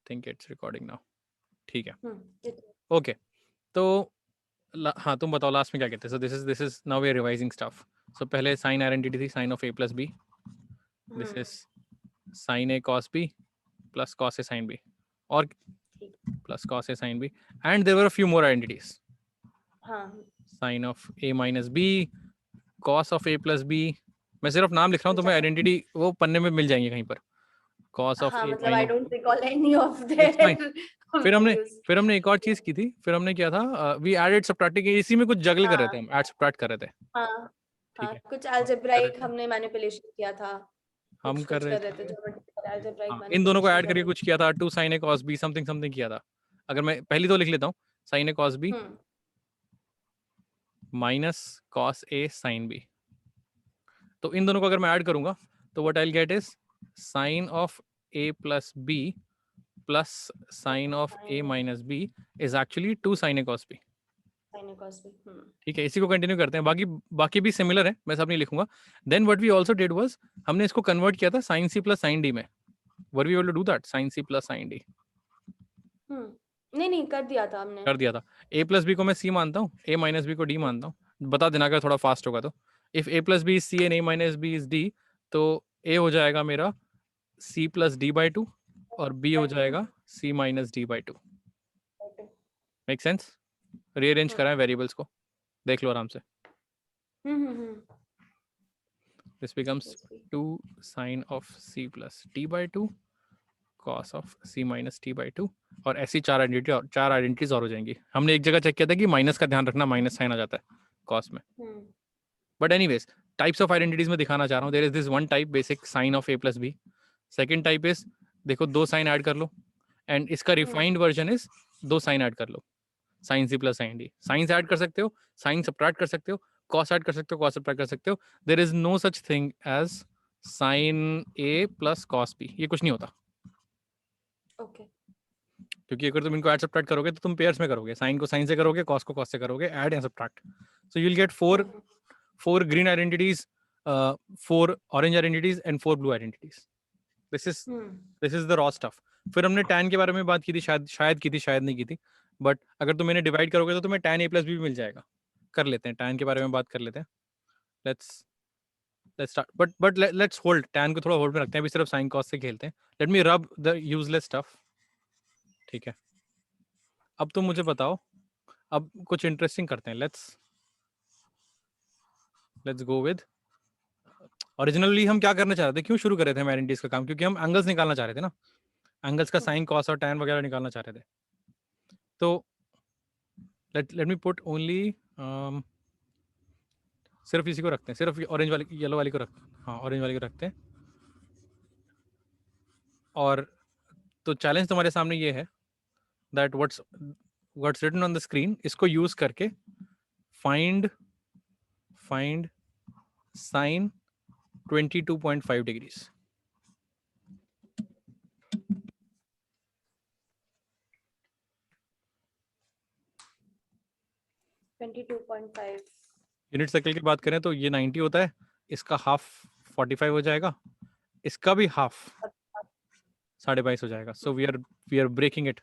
Think it's recording now. ठीक है, it- okay. तो हाँ, तुम बताओ लास्ट में क्या कहते हैं। So this is now we are revising stuff. So पहले साइन आइडेंटिटी थी, sine of a plus b, this is sine a cos b plus cos a sin b, और ठीक, plus cos a sin b, and there were a few more identities, हाँ sine of a minus b, cos of a plus b। मैं सिर्फ नाम लिख रहा हूँ, तो मैं आइडेंटिटी वो पन्ने में मिल जाएंगी कहीं पर। cos ऑफ हाँ, a मतलब I minus, don't recall any of it's fine. Their values. फिर हमने एक और चीज की थी, फिर हमने क्या था, वी एडेड सबट्रैक्टिंग, इसी में कुछ जगल कर रहे थे हाँ हम, ऐड सबट्रैक्ट कर रहे थे। हाँ ठीक हाँ, है, कुछ हम कर रहे अलजेब्राइक थे, हमने मैनिपुलेशन किया था, हम कुछ कर कुछ रहे कर रहे थे, थे ज्योमेट्रिकल अलजेब्राइक हाँ, इन दोनों को मैनिपुलेशन ऐड कर करके रहे थे। कुछ किया था, two sine A cos B something something किया था। अगर मैं पहली तो लिख लेता हूँ, sine A cos B hmm minus cos A sine B, तो इन दोनों को अगर मैं ऐड करूंगा तो what I will get is sine of A plus B plus sine of A sine minus B is actually two sine A cos B. Sine cos भी ठीक है, इसी को कंटिन्यू करते हैं, बाकी बाकी भी सिमिलर है, मैं सब नहीं लिखूंगा। Then what we also did was, हमने इसको कन्वर्ट किया था sine C plus sine D में। Were we able to do that, sine C plus sine D नहीं नहीं, कर दिया था हमने। कर दिया था। ए प्लस बी को मैं सी मानता हूँ, ए माइनस बी को डी मानता हूँ, बता देना अगर थोड़ा फास्ट होगा तो। If A plus B is C and A minus B is D, तो ए हो जाएगा मेरा C plus D by two और बी हो जाएगा C minus D by two. Make sense? Rearrange कराएं वेरिएबल्स को, देख लो आराम से। Hmm this becomes 2 sine of C plus T by to cos of C minus T by two, और ऐसी चार आइडेंटिटीज और हो जाएंगी। हमने एक जगह चेक किया था कि माइनस का ध्यान रखना, माइनस साइन आ जाता है कॉस में। But anyways, types of identities में दिखाना चाह रहा हूँ। There is this one type basic sine of A plus B. Second type is, देखो दो साइन ऐड कर लो, एंड इसका रिफाइंड वर्जन इज दो साइन ऐड कर लो, sine C plus sine D. Sines add कर सकते हो, साइन सब्ट्रैक्ट कर सकते हो, कॉस ऐड कर सकते हो, कॉस सब्ट्रैक्ट कर सकते हो। There is no such thing as sine A plus cos B, ये कुछ नहीं होता। ओके क्योंकि अगर तुम इनको ऐड सब्ट्रैक्ट करोगे तो तुम पेयर्स में करोगे, साइन को साइन से करोगे, कॉस को कॉस से करोगे, ऐड या subtract. So you will get four green identities, 4 orange identities and 4 blue identities. This is the raw stuff. फिर हमने tan के बारे में बात की थी, शायद की थी, शायद नहीं की थी, बट अगर तुम इन्हें डिवाइड करोगे तो तुम्हें tan a प्लस बी भी मिल जाएगा। कर लेते हैं, tan के बारे में बात कर लेते हैं। Let's start, but let's hold, tan को थोड़ा होल्ड में रखते हैं, अभी सिर्फ साइन कॉस से खेलते हैं। लेट मी रब द यूजलेस स्टफ। ठीक है, अब तुम मुझे बताओ, अब कुछ इंटरेस्टिंग करते हैं। लेट्स गो विद, ओरिजिनली हम क्या करना चाह रहे थे, क्यों शुरू कर रहे थे हम आइडेंटिटीज का काम, क्योंकि हम एंगल्स निकालना चाह रहे थे ना, एंगल्स का साइन कॉस और टैन वगैरह निकालना चाह रहे थे। तो लेट मी पुट ओनली, सिर्फ इसी को रखते हैं, सिर्फ ऑरेंज वाली, येलो वाली को रखते हैं, हाँ ऑरेंज वाली को रखते हैं। और तो चैलेंज तुम्हारे सामने ये है that what's written on the screen, इसको यूज करके find sine 22.5 degrees. Unit circle की बात करें तो ये 90 होता है, इसका हाफ 45 हो जाएगा, इसका भी हाफ 22.5 हो जाएगा। So we are breaking it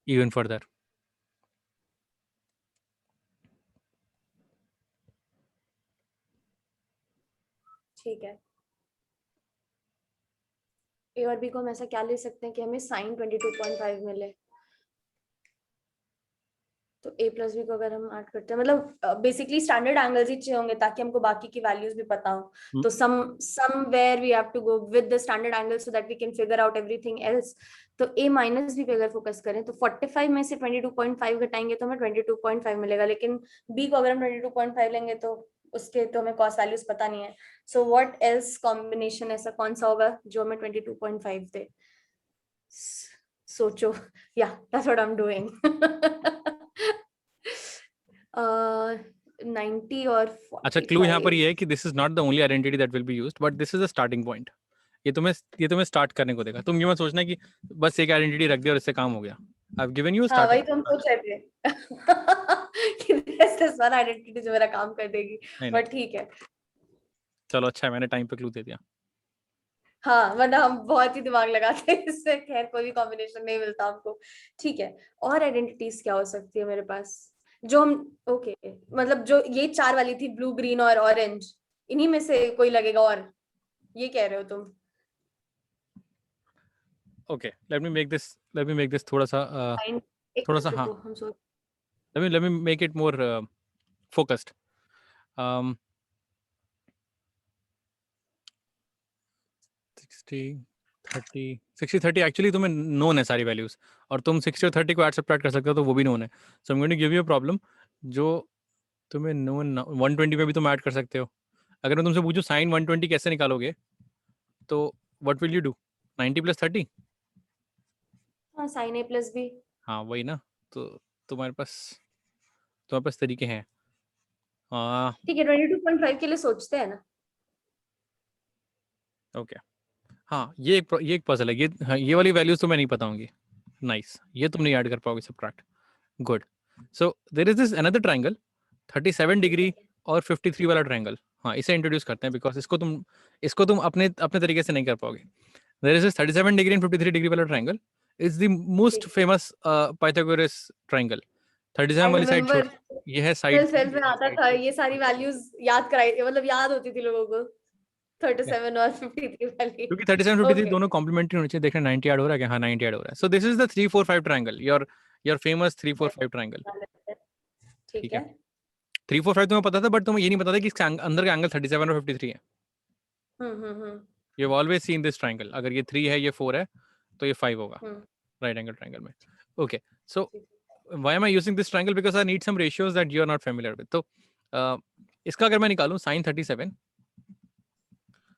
even further. ठीक है। ए और बी को हम ऐसा क्या ले सकते हैं कि हमें साइन 22.5 मिले। तो ए प्लस बी को अगर हम ऐड करते हैं, मतलब बेसिकली स्टैंडर्ड एंगल्स ही चाहिए होंगे ताकि हमको बाकी की वैल्यूज भी पता हो। तो somewhere we have to go with the standard angle so that we can figure out everything else. तो ए माइनस बी पे अगर फोकस करें तो 45 में से 22.5 घटाएंगे तो हमें 22.5 मिलेगा, लेकिन बी को अगर हम 22.5 लेंगे तो उसके तो हमें कॉस वैल्यूज पता नहीं है। सो व्हाट एल्स कॉम्बिनेशन ऐसा कौन सा होगा जो हमें 22.5 दे? सोचो, या that's what I am doing. 90 और 45। अच्छा, क्लू यहाँ पर ये है कि this is not the only identity that will be used, but this is a starting point. ये तुम्हें स्टार्ट करने को देगा। तुम ये मत सोचना कि बस एक आइडेंटिटी रख दिया और इससे काम हो गया। आई हैव गिवन यू हाँ, वही स्टार्टिंग। तो हम सोच रहे थे कि this one आइडेंटिटी जो मेरा काम कर देगी, नहीं, बट ठीक है। चलो अच्छा है, मैंने टाइम पे क्लू दे दिया। हाँ, वरना हम बहुत ही दिमाग लगाते हैं इससे। खैर कोई भी कॉम्बिनेशन नहीं मिलता हमको। ठीक है, और आइडेंटिटीज क्या हो सकती है मेरे पास जो हम, ओके मतलब जो ये 4 वाली थी, ब्लू ग्रीन और ऑरेंज, इन्हीं में से कोई लगेगा, और ये कह रहे हो तुम? Okay, let me make this थोड़ा सा फाइन, एक थोड़ा सा, मिनट हाँ, रुको, हम सोच। let me make it more focused. 60 30 60 30 actually तुम्हें नोन है सारी वैल्यूज, और तुम 60 और 30 को ऐड सब्ट्रैक्ट कर सकते हो, तो वो भी नोन है। So I am going to give you a problem जो तुम्हें नोन 120 में भी तुम ऐड कर सकते हो। अगर मैं तुमसे पूछूं साइन 120 कैसे निकालोगे, तो what will you do? 90 plus 30। हाँ, साइन ए प्लस बी। हाँ वही ना, तो तुम्हारे पास तुम्हारे पास तरीके हैं। ठीक है, 22.5 के लिए सोचते हैं ना। ओके, हाँ ये एक पजल है, ये हाँ, ये वाली वैल्यूज तुम्हें नहीं पता होंगी। नाइस, ये तुम नहीं ऐड कर पाओगे subtract. Good. So there is this another triangle 37 degree और 53 वाला ट्रायंगल। हाँ, इसे इंट्रोड्यूस करते हैं, बिकॉज इसको तुम अपने अपने तरीके से नहीं कर पाओगे। There is this 37 degree and 53 degree वाला ट्रायंगल इज द मोस्ट ठीक, फेमस पाइथागोरस ट्रायंगल। 37 आई वाली साइड रिमेम्बर, छोटी, ये है साइड, 12th में ये है आता साइड। था, ये सारी वैल्यूज याद कराई, मतलब याद होती थी लोगों को, 37 और 53 वाली। क्योंकि 37 53 ओके, दोनों कॉम्प्लीमेंट्री होने चाहिए। देखना 90 ऐड हो रहा है क्या? हाँ 90 ऐड हो रहा है। सो this is the 345 triangle, your famous 345 triangle. ठीक ठीक है, है। 345 तुम्हें पता था, बट तुम्हें ये नहीं पता था कि इसके अंदर का एंगल 37 और 53 है। Hmm. You have always seen this triangle, अगर ये 3 है, ये 4 है, तो ये 5 होगा हम्म। राइट एंगल ट्रायंगल में। ओके, सो ठीक। Why am I using this triangle? Because I need some ratios that you are not familiar with. तो इसका अगर मैं निकालूं साइन 37,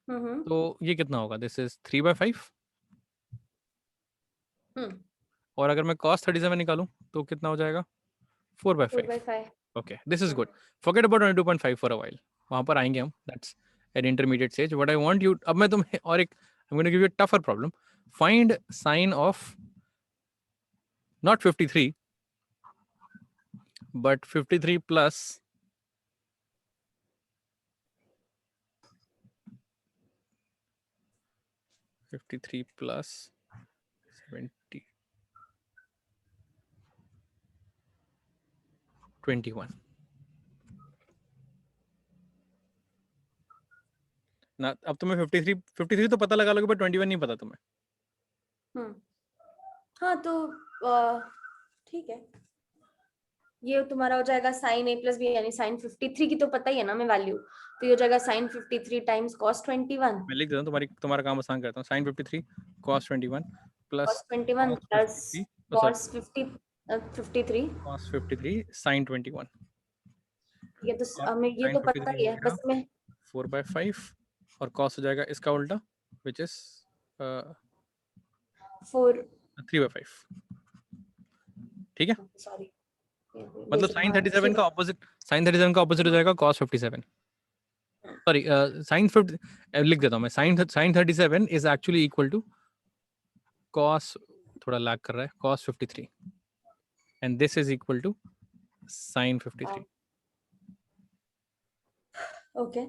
हम्म। तो ये कितना होगा? This is 3/5। हम्म। और अगर मैं cos 37 निकालूं तो कितना हो जाएगा? 4/5। 4/5। Okay, this is good. Forget about 22.5 for a while. वहां पर आएंगे हम. That's an intermediate stage. What I want you, अब मैं तुम्हें और एक, I'm going to give you a tougher problem. Find sine of not 53 but 53 plus 53 plus 70 21 ना। अब तुम्हें 53 तो पता लगा लोगे, but 21 नहीं पता तुम्हें। हम्म। हाँ तो ठीक है, ये तुम्हारा हो जाएगा साइन ए प्लस बी, यानी साइन 53 की तो पता ही है ना मैं वैल्यू, तो ये हो जाएगा साइन 53 टाइम्स कॉस 21। मैं लिख देता हूँ, तुम्हारा काम आसान करता हूँ। sin 53 cos 21 plus cos 21 cos plus 53, sorry, cos 53। cos 53 sin 21, ये तो और हमें ये sin तो पता 53 ही हो है, गया बस मैं 4/5, और cos हो जाएगा इसका उल्टा, which is 4, 3/5। ठीक है, सॉरी, मतलब बेसिक, sin हाँ 37 ठीक का है। ऑपोजिट, sin 37 का ऑपोजिट हो जाएगा cos 57। सॉरी, sin 50 लिख देता हूँ मैं। sin 37 is actually equal to cos, थोड़ा लैग कर रहा है, cos 53, and this is equal to sin 53। Okay,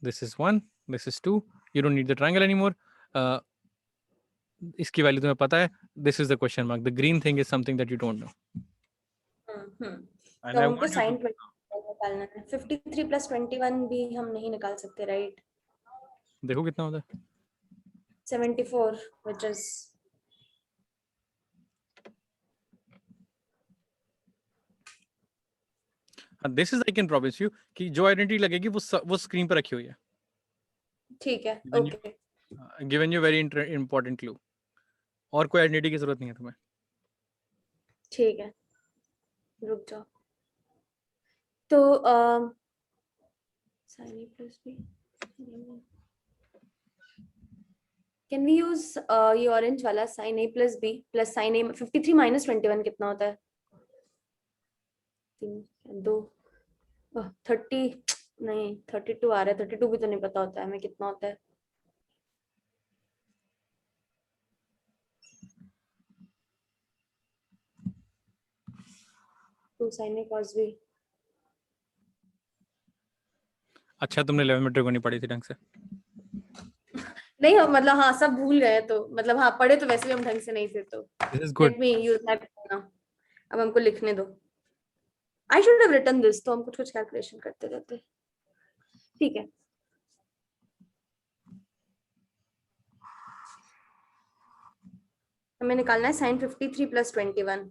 This is 1, this is 2, you don't need the triangle anymore. इसकी वैल्यू तुम्हें पता है। This is the question mark, the green thing is something that you don't know, and तो I हमको want you to sign 20 निकालना है। 53 plus 21 भी हम नहीं निकाल सकते, राइट? देखो कितना होता है। 74, which is this is I can promise you कि जो आइडेंटिटी लगेगी वो स्क्रीन पर रखी हुई है। ठीक है। Given okay, you given you very important clue, और कोई आइडेंटिटी की जरूरत नहीं है तुम्हें। ठीक है, रुक जाओ। तो sin a plus b, can we use ये ऑरेंज वाला sin a plus b plus sin a 53 minus 21 कितना होता है? 2 30, नहीं 32 आ रहा है, 32 भी तो नहीं पता होता है हमें कितना होता है। तो sin a cos b, अच्छा, तुमने 11 मीटर को नहीं पढ़ी थी ढंग से। नहीं मतलब हाँ सब भूल गए तो मतलब हाँ पढ़े तो वैसे भी हम ढंग से नहीं थे तो this is good. Let me use that now. अब हमको लिखने दो। I should have written this, तो हम कुछ कुछ कैलकुलेशन करते रहते। ठीक है, हमें निकालना है साइन 53 प्लस 21।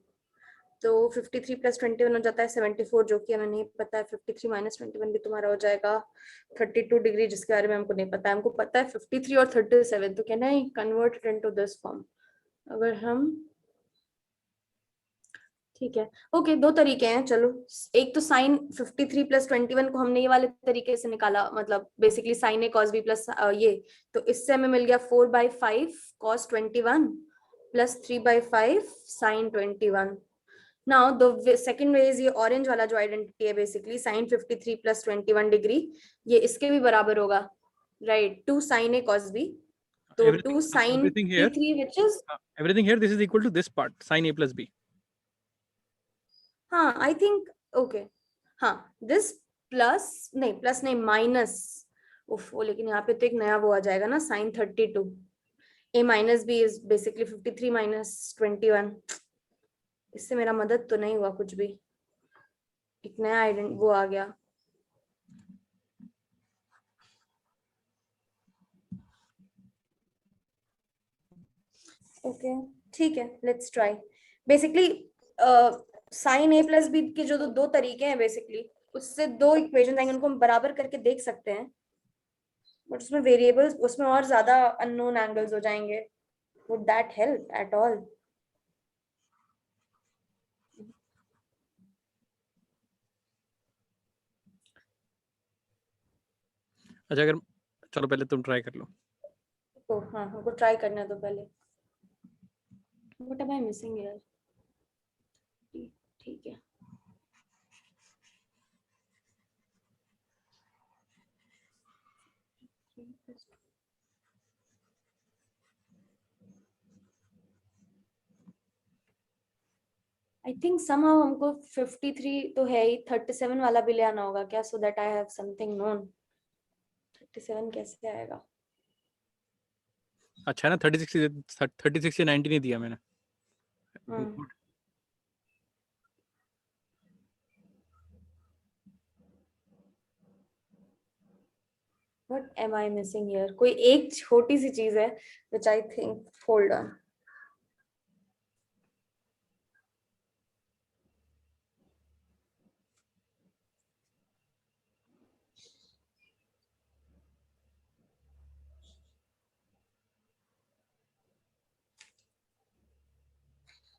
तो 53 प्लस 21 हो जाता है 74, जो कि हमें नहीं पता है। 53 माइनस 21 भी तुम्हारा हो जाएगा 32 डिग्री, जिसके बारे में हमको नहीं पता है। हमको पता है 53 और 37, तो can I convert it into this form? अगर हम, ठीक है, ओके, दो तरीके हैं, चलो। एक तो साइन 53 प्लस 21 को हमने ये वाले तरीके से निकाला, मतलब basically sine A cos B plus ये, तो इससे हमें मिल गया 4/5 cos 21 plus 3/5 sine 21। Now the second way is ये ऑरेंज वाला जो आइडेंटिटी है, बेसिकली साइन 53 प्लस 21 डिग्री, ये इसके भी बराबर होगा, right, 2 sign A cos B. तो 2 sign Everything here, 53 which is, everything here, this is equal to this part, sin a plus b. हाँ आई थिंक, ओके, हाँ दिस प्लस, नहीं minus, वो लेकिन यहाँ पे तो एक नया वो आ जाएगा ना, sine 32। A minus B is basically 53 minus 21। इससे मेरा मदद तो नहीं हुआ कुछ भी, एक नया आइडेंट वो आ गया। ओके ठीक है, let's try. Basically sine A plus B के जो दो तरीके हैं बेसिकली, उससे दो इक्वेशन आएंगे, उनको हम बराबर करके देख सकते हैं, बट उसमें वेरिएबल्स, उसमें और ज्यादा अननोन एंगल्स हो जाएंगे। Would that help at all? अच्छा, अगर चलो पहले तुम ट्राई कर लो। तो हाँ हमको ट्राई करने दो पहले। What am I missing here? ठीक है, आई थिंक समहाउ हमको 53 तो है ही, 37 वाला भी ले आना होगा क्या, so that I have something known. 37 कैसे आएगा? अच्छा है ना, 36 से 90 नहीं दिया मैंने। Hmm, what am I missing here? कोई एक छोटी सी चीज है which I think, hold on.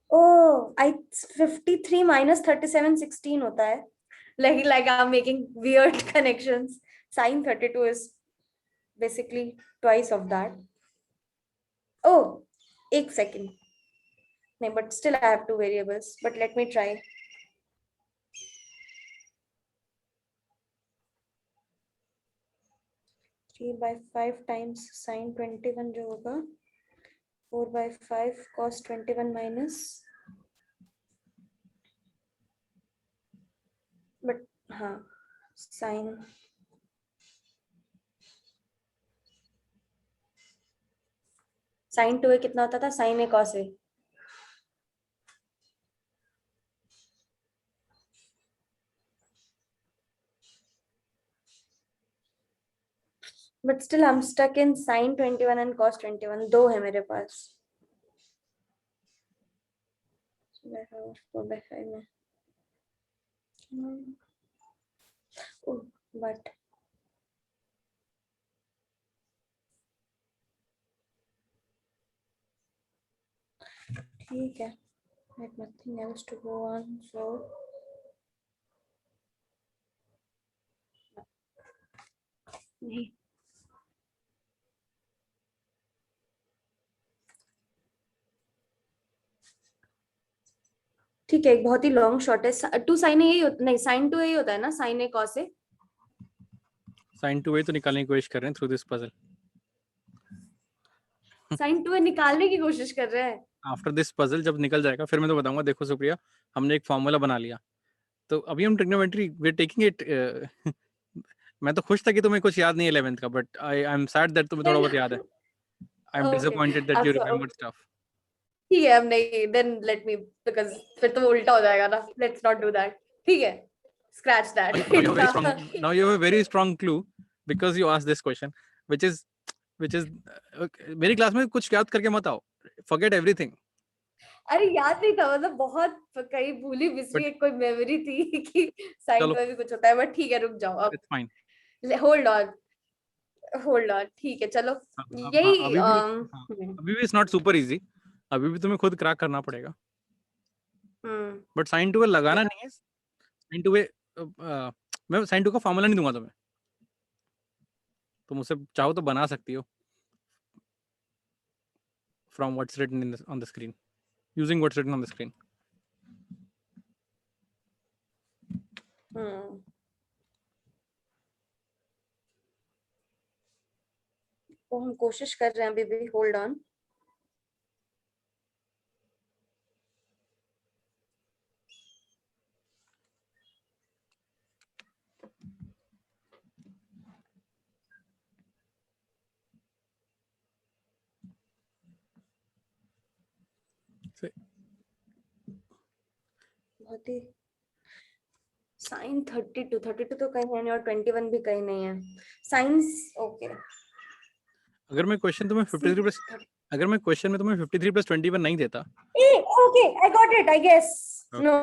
Oh, I 53 minus 37 16 होता है. Like I'm making weird connections. Sine 32 is basically twice of that. Oh, एक second. No, but still I have two variables. But let me try. Three by 5 times sine 21 जो होगा 4/5 cos 21 minus, but हाँ sine sin 2a कितना होता था, sin a cos a, but still I'm stuck in sin 21 and cos 21, दो है मेरे पास। 4/5 में बट ठीक है, like nothing else to go on, so नहीं, ठीक है, एक बहुत ही लॉन्ग शॉट है। टू साइन ए यही होता, नहीं साइन टू यही होता है ना, sine A cos A. Sine 2a तो निकालने की कोशिश कर रहे हैं through this puzzle. Sine two A निकालने की कोशिश कर रहे हैं। आफ्टर दिस पजल जब निकल जाएगा फिर मैं तो बताऊंगा, देखो सुप्रिया, हमने एक फॉर्मूला बना लिया, तो अभी हम trigonometry we are taking it. मैं तो खुश था कि तुम्हें कुछ याद नहीं है 11th का, but I am sad that तुम्हें थोड़ा बहुत याद है। I'm disappointed that you remembered stuff. ठीक है, अब नहीं, then let me, because फिर तो वो उल्टा हो जाएगा ना, let's not do that. ठीक है, scratch that. Now you have a very strong clue because you asked this question, which is मेरी क्लास में कुछ याद करके मत आओ, forget everything. अरे याद नहीं था, मतलब बहुत कहीं भूली बिसरी एक कोई मेमोरी थी कि साइन में भी कुछ होता है, बट ठीक है, रुक जाओ अब. It's fine. होल्ड ऑन, ठीक है, चलो. यही अभी भी it's not super easy, अभी भी तुम्हें खुद क्रैक करना पड़ेगा. बट साइन टू लगाना नहीं है. साइन टू मैं साइन टू का फॉर्मूला नहीं दूंगा तुम्हें, तुम उसे चाहो तो बना सकती हो from what's written on the screen, using what's written on the screen. तो हम कोशिश कर रहे हैं अभी भी. Hold on. बहुत ही साइन 32 तो कहीं नहीं और 21 भी कहीं नहीं है. Science okay. अगर मैं क्वेश्चन में तुम्हें 53 + 21 नहीं देता. Okay, I got it, I guess. No,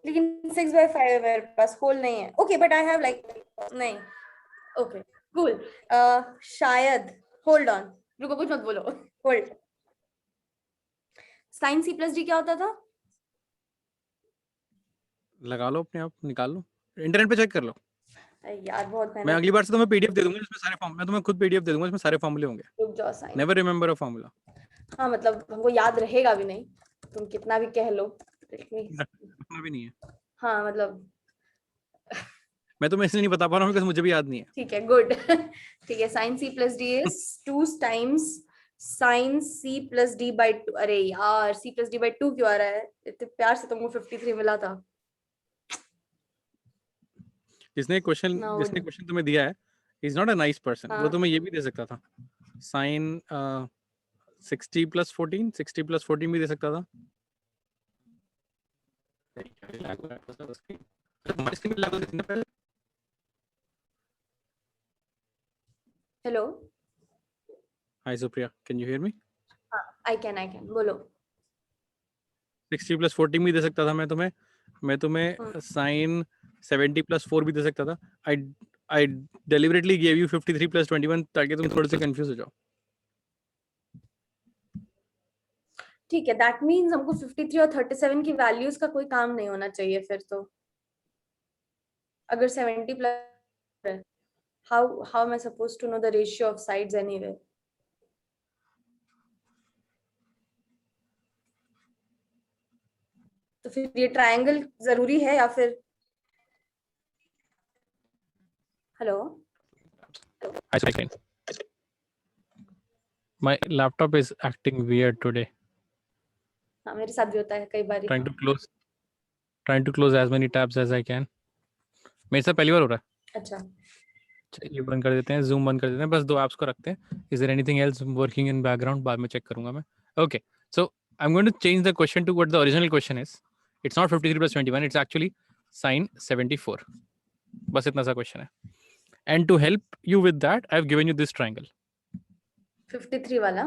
लेकिन 6/5 है मेरे पास, होल नहीं है. Okay, but I have like, नहीं. Okay, cool. शायद. होल्ड ऑन, रुको, कुछ मत बोलो. होल्ड. साइन C+D क्या होता था? लगा लो अपने आप, निकाल लो, इंटरनेट पे चेक कर लो. यार बहुत मैं अगली बार से तुम्हें पीडीएफ दे दूंगा जिसमें सारे फॉर्म, मैं तुम्हें खुद पीडीएफ दे दूंगा जिसमें सारे फॉर्मूले होंगे. रुक जाओ. Sine never remember a formula. हाँ, मतलब हमको याद रहेगा भी नहीं, तुम कितना भी कह लो. भी नहीं है. हाँ, मतलब मैं तुम्हें इसलिए नहीं बता पा रहा हूँ because मुझे भी याद नहीं है. ठीक है, गुड. ठीक है, sign C+D is 2 times sign C+D/2. अरे यार, C+D/2 क्यों आ रहा है? इतने प्यार से तुमको 53 मिला था. जिसने क्वेश्चन तुम्हें दिया है, is not a nice person. वो तुम्हें ये भी दे सकता था, साइन 60 + 14, 60 + 14 भी दे सकता था. Hello. Hi Supriya, can you hear me? I can बोलो. 60 + 14 भी दे सकता था मैं तुम्हें साइन 70 + 4 भी दे सकता था. I deliberately gave you 53 + 21 ताकि तुम थोड़े से कंफ्यूज हो जाओ. ठीक है, दैट मींस हमको 53 और 37 की वैल्यूज का कोई काम नहीं होना चाहिए फिर तो. अगर 70 plus, how am I supposed to know the ratio of sides anyway? तो फिर ये ट्रायंगल जरूरी है या फिर? Hello. My laptop is acting weird today. हाँ, मेरे साथ भी होता है कई बार. Trying to close as many tabs as I can. मेरे साथ पहली बार हो रहा है. अच्छा, ये बंद कर देते हैं, जूम बंद कर देते हैं, बस 2 ऐप्स को रखते हैं. Is there anything else working in background? बाद में चेक करूंगा मैं. Okay, so I'm going to change the question to what the original question is. It's not 53 + 21. It's actually sin 74. बस इतना सा क्वेश्चन है. And to help you with that, I've given you this triangle. 53 वाला.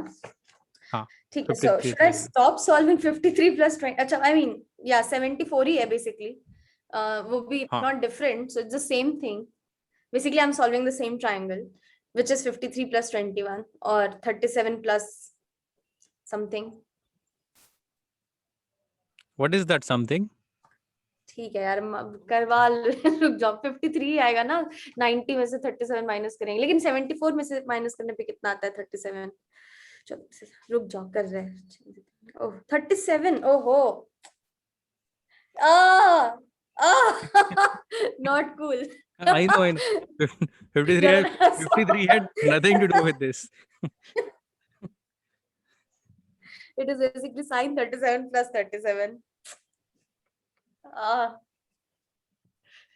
हाँ. ठीक है. So should I stop solving 53 + 20? अच्छा, I mean, yeah, 74 ही है basically. वो भी not different, so it's the same thing. Basically, I'm solving the same triangle, which is 53 + 21 or 37 plus something. What is that something? ठीक है यार, करवा. रुक जाओ, 53 आएगा ना. 90 में से 37 माइनस करेंगे, लेकिन 74 में से माइनस करने पे कितना आता है? 37. चलो रुक जाओ, कर रहे हैं. ओह 37. ओहो. Not cool. I know. 53 had nothing to do with this. It is basically sin 37 plus 37.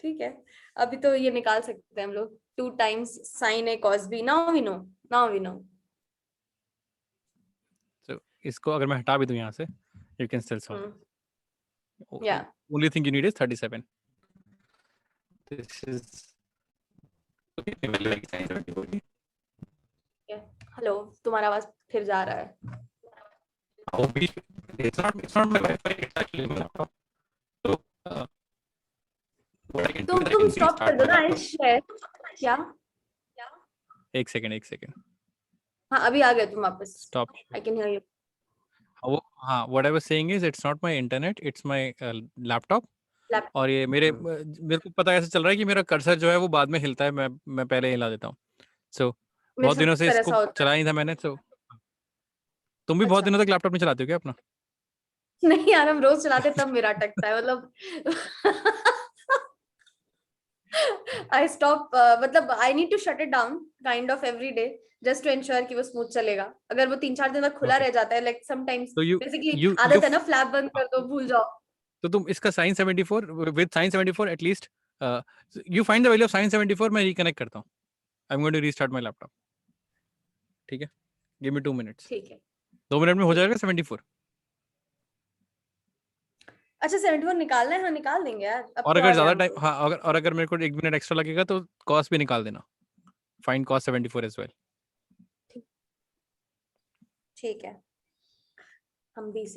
ठीक है, अभी तो ये निकाल सकते हैं हम लोग. 2 times sin A cos B. Now we know. इसको अगर मैं हटा भी दूं यहाँ से, you can still solve. Yeah. Only thing you need is 37. This is hello, तुम्हारा आवाज फिर जा रहा है. It's not my Wi-Fi, it's actually my laptop. So what I can do is I तुम can स्टॉप कर restart दो my ना. laptop. शेयर क्या? एक सेकंड. हाँ, अभी आ गए तुम वापस. Stop. I can hear you. हाँ, what I was saying is it's not my internet, it's my laptop. और ये मेरे को पता ऐसे चल रहा है कि मेरा कर्सर जो है वो बाद में हिलता है, मैं पहले हिला देता हूँ. So बहुत दिनों से इसको चलाया नहीं था मैंने. तो तुम भी बहुत दिनों तक लैपटॉप में चलाते हो क्या अपना? नहीं यार, हम रोज चलाते तब मेरा अटकता है. मतलब I stop, मतलब I need to shut it down kind of every day just to ensure कि वो स्मूथ चलेगा. अगर वो 3-4 दिन तक खुला रह जाता है, like sometimes basically आदत है ना, फ्लैप बंद कर दो, भूल जाओ. तो तुम इसका sin 74 with sin 74 at least you find the value of sin 74. मैं reconnect करता हूँ. I'm going to restart my laptop. ठीक है, give me 2 minutes. ठीक है, 2 मिनट में हो जाएगा 74. अच्छा 74 निकालना है? हाँ निकाल देंगे यार. और अगर ज्यादा टाइम, हाँ, अगर मेरे को 1 मिनट एक्स्ट्रा लगेगा तो कॉस्ट भी निकाल देना. Find cost 74 as well. ठीक है, हम 20